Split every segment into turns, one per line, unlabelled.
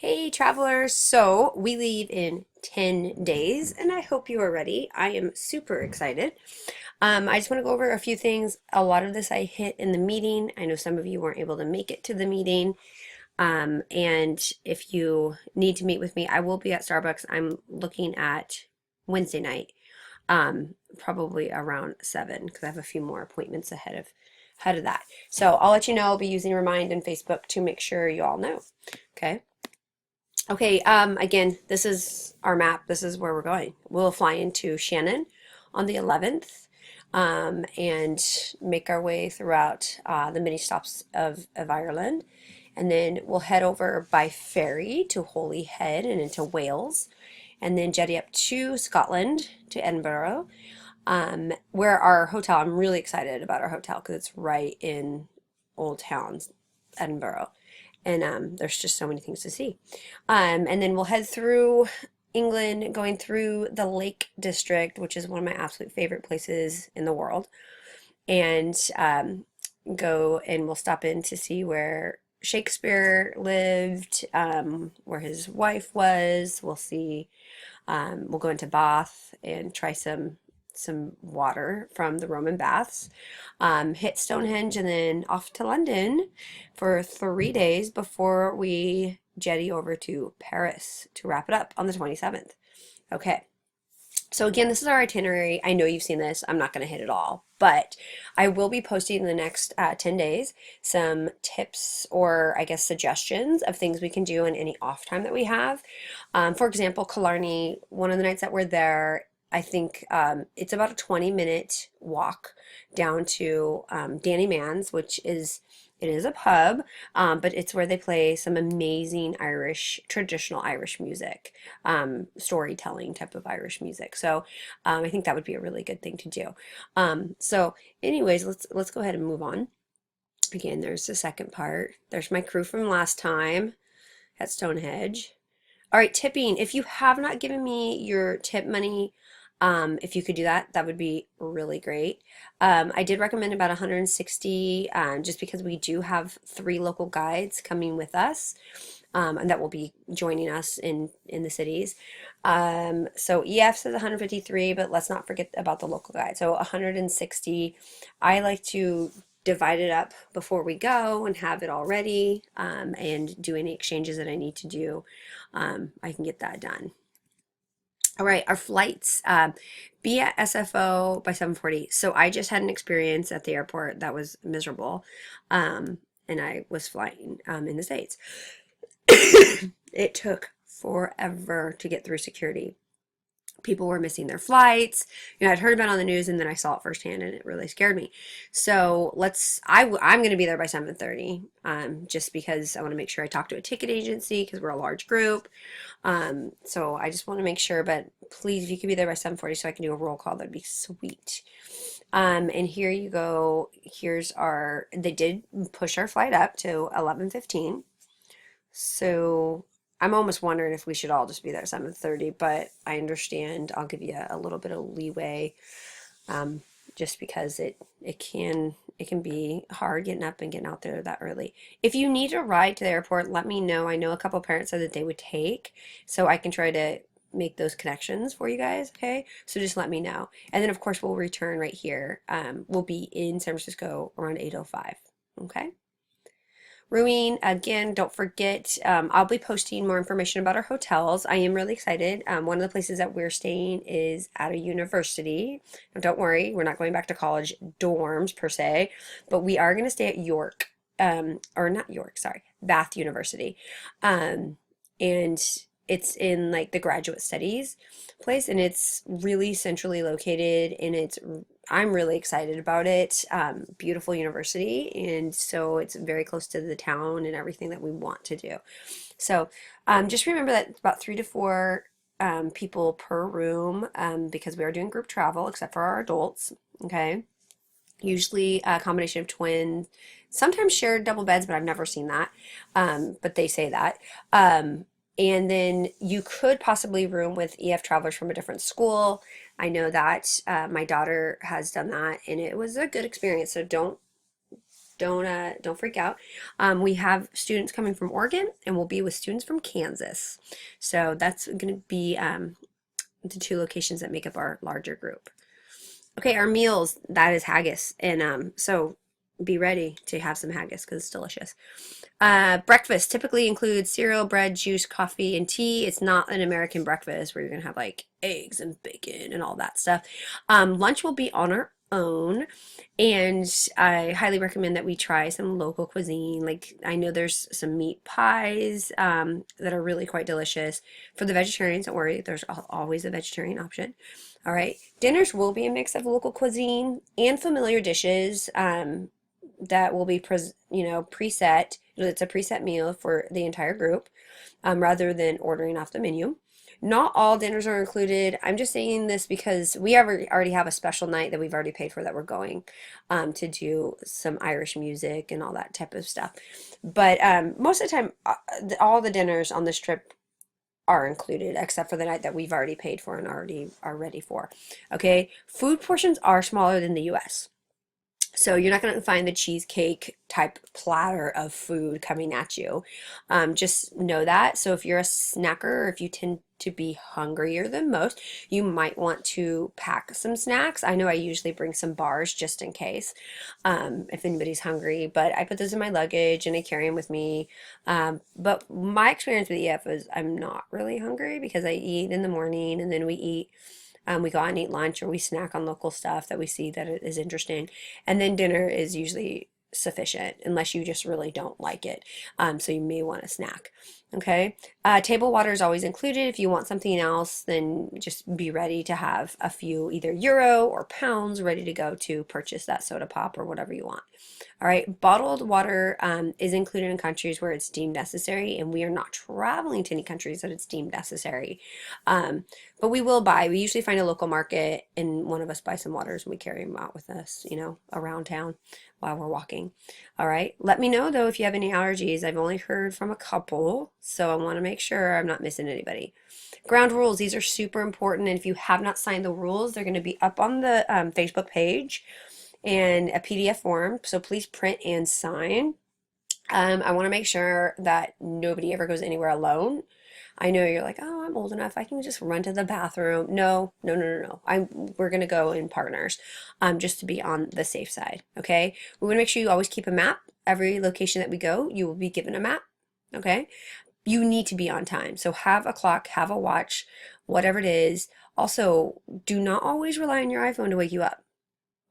Hey travelers, so we leave in 10 days and I hope you are ready. I am super excited. I just want to go over a few things. A lot of this I hit in the meeting. I know some of you weren't able to make it to the meeting. And if you need to meet with me, I will be at Starbucks. I'm looking at Wednesday night, probably around 7 because I have a few more appointments ahead of that. So I'll let you know. I'll be using Remind and Facebook to make sure you all know. Okay. Okay, again, this is our map. This is where we're going. We'll fly into Shannon on the 11th, and make our way throughout the mini stops of Ireland. And then we'll head over by ferry to Holyhead and into Wales, and then jetty up to Scotland to Edinburgh, where our hotel, I'm really excited about our hotel because it's right in Old Town, Edinburgh. And there's just so many things to see. And then we'll head through England, going through the Lake District, which is one of my absolute favorite places in the world. And go and we'll stop in to see where Shakespeare lived, where his wife was. We'll go into Bath and try some water from the Roman baths, hit Stonehenge, and then off to London for 3 days before we jetty over to Paris to wrap it up on the 27th. Okay. So again, this is our itinerary. I know you've seen this. I'm not going to hit it all, but I will be posting in the next 10 days some tips or I guess suggestions of things we can do in any off time that we have. For example, Killarney, one of the nights that we're there, I think it's about a 20-minute walk down to Danny Mann's, which is a pub, but it's where they play some amazing traditional Irish music, storytelling type of Irish music. So I think that would be a really good thing to do. So anyways, let's go ahead and move on. Again, there's the second part. There's my crew from last time at Stonehenge. All right, tipping. If you have not given me your tip money, if you could do that, that would be really great. I did recommend about 160, just because we do have 3 local guides coming with us, and that will be joining us in the cities. So EF says 153, but let's not forget about the local guide. So 160. I like to divide it up before we go and have it all ready, and do any exchanges that I need to do. I can get that done. All right, our flights, be at SFO by 7:40. So I just had an experience at the airport that was miserable, and I was flying in the States. It took forever to get through security. People were missing their flights. I'd heard about it on the news and then I saw it firsthand and it really scared me. So I'm going to be there by 7:30, just because I want to make sure I talk to a ticket agency because we're a large group. So I just want to make sure, but please, if you could be there by 7:40 so I can do a roll call, that'd be sweet. And here you go. They did push our flight up to 11:15. So I'm almost wondering if we should all just be there at 7:30, but I understand. I'll give you a little bit of leeway, um, just because it can be hard getting up and getting out there that early. If you need a ride to the airport, let me know. I know a couple parents said that they would take, so I can try to make those connections for you guys, okay? So just let me know. And then of course we'll return right here. We'll be in San Francisco around 8:05, okay? Ruine, again, don't forget, I'll be posting more information about our hotels. I am really excited. One of the places that we're staying is at a university. Now, don't worry, we're not going back to college dorms per se, but we are going to stay at York, or not York, sorry, Bath University. And it's in like the graduate studies place, and it's really centrally located, and I'm really excited about it. Beautiful university, and so it's very close to the town and everything that we want to do. So just remember that it's about 3 to 4 people per room, because we are doing group travel, except for our adults. Okay, usually a combination of twins, sometimes shared double beds, but I've never seen that. But they say that. And then you could possibly room with EF travelers from a different school. I know that my daughter has done that and it was a good experience. So don't freak out. We have students coming from Oregon, and we'll be with students from Kansas. So that's going to be the two locations that make up our larger group. Okay, our meals, that is haggis. And so be ready to have some haggis because it's delicious. Breakfast typically includes cereal, bread, juice, coffee, and tea. It's not an American breakfast where you're gonna have like eggs and bacon and all that stuff. Lunch will be on our own, and I highly recommend that we try some local cuisine. Like I know there's some meat pies that are really quite delicious. For the vegetarians, don't worry, there's always a vegetarian option. All right, dinners will be a mix of local cuisine and familiar dishes. That will be preset. It's a preset meal for the entire group, rather than ordering off the menu. Not all dinners are included. I'm just saying this because we already have a special night that we've already paid for that we're going to do some Irish music and all that type of stuff. But most of the time, all the dinners on this trip are included except for the night that we've already paid for and already are ready for. Okay, food portions are smaller than the US. So you're not going to find the cheesecake type platter of food coming at you. Just know that. So if you're a snacker, or if you tend to be hungrier than most, you might want to pack some snacks. I know I usually bring some bars just in case, if anybody's hungry, but I put those in my luggage and I carry them with me. But my experience with EF is I'm not really hungry because I eat in the morning and then we go out and eat lunch or we snack on local stuff that we see that is interesting. And then dinner is usually sufficient unless you just really don't like it. So you may want a snack. Okay. Table water is always included. If you want something else, then just be ready to have a few either euro or pounds ready to go to purchase that soda pop or whatever you want. All right, bottled water is included in countries where it's deemed necessary, and we are not traveling to any countries that it's deemed necessary. But we will buy, we usually find a local market and one of us buy some waters and we carry them out with us, around town while we're walking. All right, let me know though if you have any allergies. I've only heard from a couple, so I want to make sure I'm not missing anybody. Ground rules, these are super important, and if you have not signed the rules, they're going to be up on the Facebook page and a PDF form, so please print and sign. I want to make sure that nobody ever goes anywhere alone. I know you're like, oh, I'm old enough. I can just run to the bathroom. No, no, no, no, no. We're going to go in partners, just to be on the safe side. Okay. We want to make sure you always keep a map. Every location that we go, you will be given a map. Okay. You need to be on time. So have a clock, have a watch, whatever it is. Also, do not always rely on your iPhone to wake you up.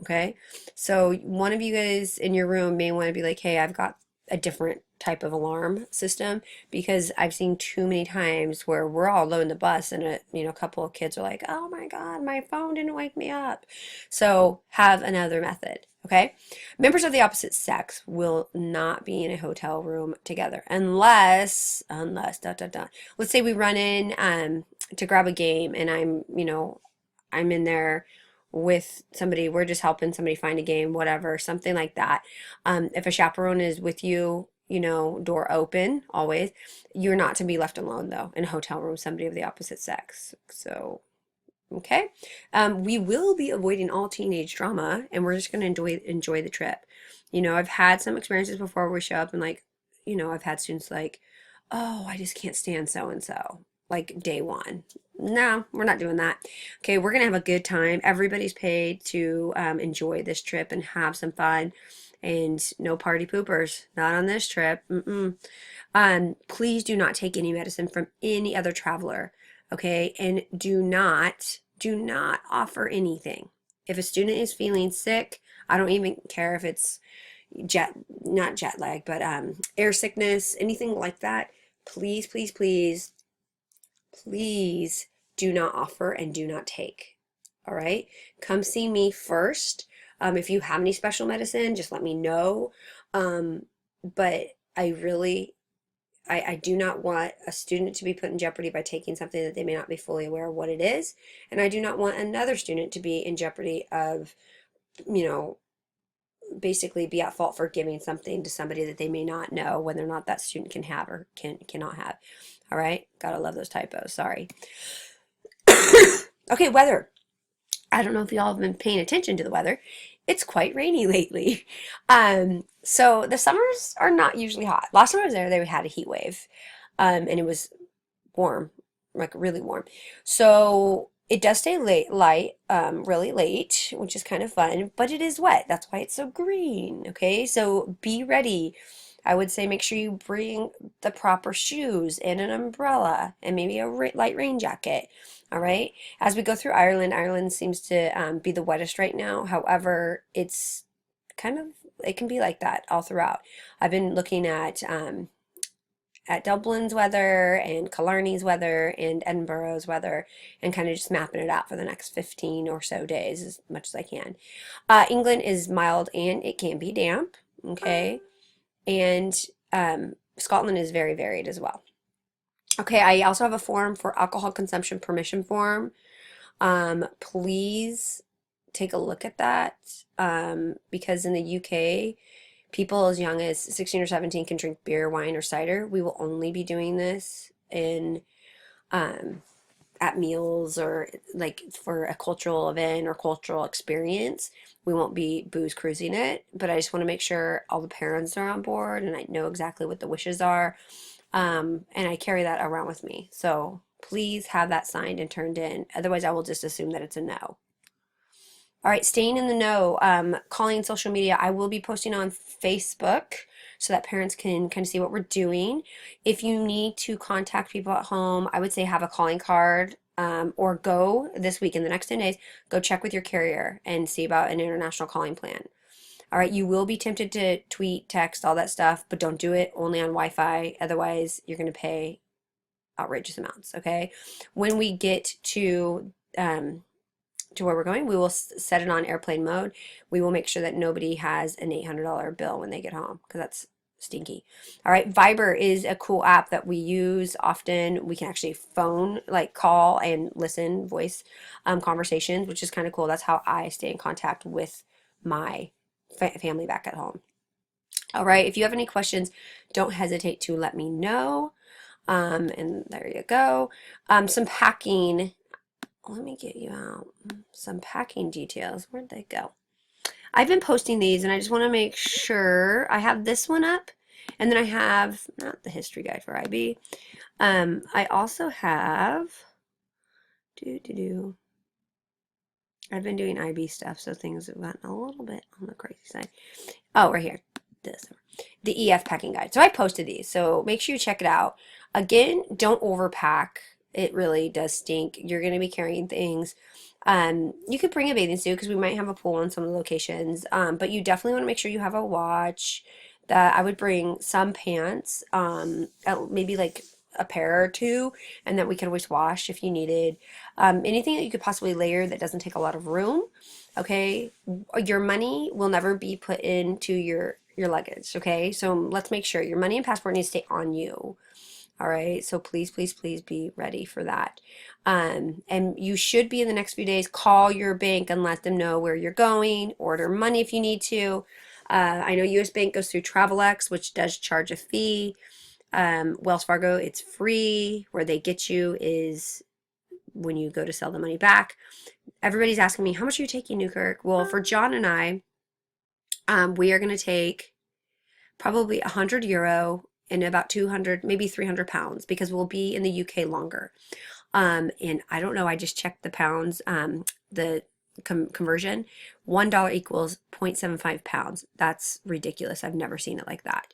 Okay. So one of you guys in your room may want to be like, hey, I've got a different type of alarm system, because I've seen too many times where we're all loading the bus and a couple of kids are like, oh my God, my phone didn't wake me up. So have another method. Okay. Members of the opposite sex will not be in a hotel room together unless dot dot dot. Let's say we run in to grab a game and I'm in there with somebody, we're just helping somebody find a game, whatever, something like that. If a chaperone is with you, door open always, you're not to be left alone though in a hotel room with somebody of the opposite sex. So, okay. We will be avoiding all teenage drama and we're just going to enjoy the trip. I've had some experiences before where we show up and I've had students like, oh, I just can't stand so and so, like day one. No, we're not doing that. Okay, we're gonna have a good time. Everybody's paid to enjoy this trip and have some fun, and no party poopers. Not on this trip. Please do not take any medicine from any other traveler. Okay, and do not offer anything. If a student is feeling sick, I don't even care if it's not jet lag, but air sickness, anything like that. Please, please, please, please do not offer and do not take. All right. Come see me first. If you have any special medicine, just let me know. But I do not want a student to be put in jeopardy by taking something that they may not be fully aware of what it is. And I do not want another student to be in jeopardy of, basically be at fault for giving something to somebody that they may not know whether or not that student can have or cannot have. All right. Gotta love those typos. Sorry. Okay, weather. I don't know if y'all have been paying attention to the weather. It's quite rainy lately. So the summers are not usually hot. Last time I was there, they had a heat wave, and it was warm, like really warm. So it does stay really late, which is kind of fun, but it is wet. That's why it's so green. Okay, so be ready. I would say make sure you bring the proper shoes and an umbrella and maybe a light rain jacket. All right. As we go through Ireland, Ireland seems to be the wettest right now. However, it's kind of it can be like that all throughout. I've been looking at Dublin's weather and Killarney's weather and Edinburgh's weather and kind of just mapping it out for the next 15 or so days as much as I can. England is mild and it can be damp, okay? And Scotland is very varied as well. Okay, I also have a form for alcohol consumption permission form. Please take a look at that because in the UK, people as young as 16 or 17 can drink beer, wine, or cider. We will only be doing this in um, at meals or like for a cultural event or cultural experience. We won't be booze cruising it, but I just want to make sure all the parents are on board and I know exactly what the wishes are. And I carry that around with me. So please have that signed and turned in. Otherwise, I will just assume that it's a no. All right, staying in the know, calling social media. I will be posting on Facebook so that parents can kind of see what we're doing. If you need to contact people at home, I would say have a calling card or go this week in the next 10 days, go check with your carrier and see about an international calling plan. All right, you will be tempted to tweet, text, all that stuff, but don't do it only on Wi-Fi. Otherwise, you're going to pay outrageous amounts, okay? When we get to where we're going, we will set it on airplane mode. We will make sure that nobody has an $800 bill when they get home because that's stinky. All right, Viber is a cool app that we use often. We can actually phone, like call and listen, voice conversations, which is kind of cool. That's how I stay in contact with my family back at home. All right, if you have any questions, don't hesitate to let me know. And there you go. Some packing. Let me get you out some packing details. Where'd they go? I've been posting these and I just want to make sure I have this one up and then I have not the history guide for IB. I also have I've been doing IB stuff, so things have gotten a little bit on the crazy side. Oh, right here. The EF packing guide. So I posted these, so make sure you check it out. Again, don't overpack. It really does stink. You're going to be carrying things. You could bring a bathing suit because we might have a pool in some of the locations. But you definitely want to make sure you have a watch. That I would bring some pants, maybe like a pair or two, and that we could always wash if you needed. Anything that you could possibly layer that doesn't take a lot of room. Okay, your money will never be put into your luggage. Okay, so let's make sure your money and passport needs to stay on you. All right, so please, please, please be ready for that. And you should be in the next few days, call your bank and let them know where you're going, order money if you need to. I know US Bank goes through Travelex, which does charge a fee. Wells Fargo, it's free. Where they get you is when you go to sell the money back. Everybody's asking me, how much are you taking, Newkirk? Well, for John and I, we are going to take probably €100 and about 200, maybe 300 pounds because we'll be in the UK longer. And I don't know, I just checked the pounds, the conversion. $1 equals 0.75 pounds. That's ridiculous. I've never seen it like that.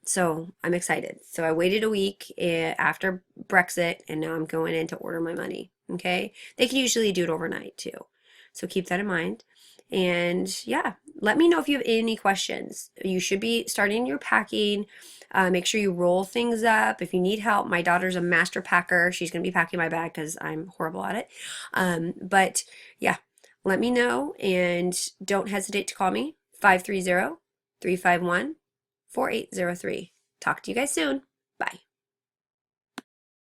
So I'm excited. So I waited a week after Brexit and now I'm going in to order my money. Okay. They can usually do it overnight too. So keep that in mind. And yeah, let me know if you have any questions. You should be starting your packing. Make sure you roll things up. If you need help, my daughter's a master packer. She's going to be packing my bag because I'm horrible at it. But yeah, let me know and don't hesitate to call me 530-351-4803. Talk to you guys soon. Bye.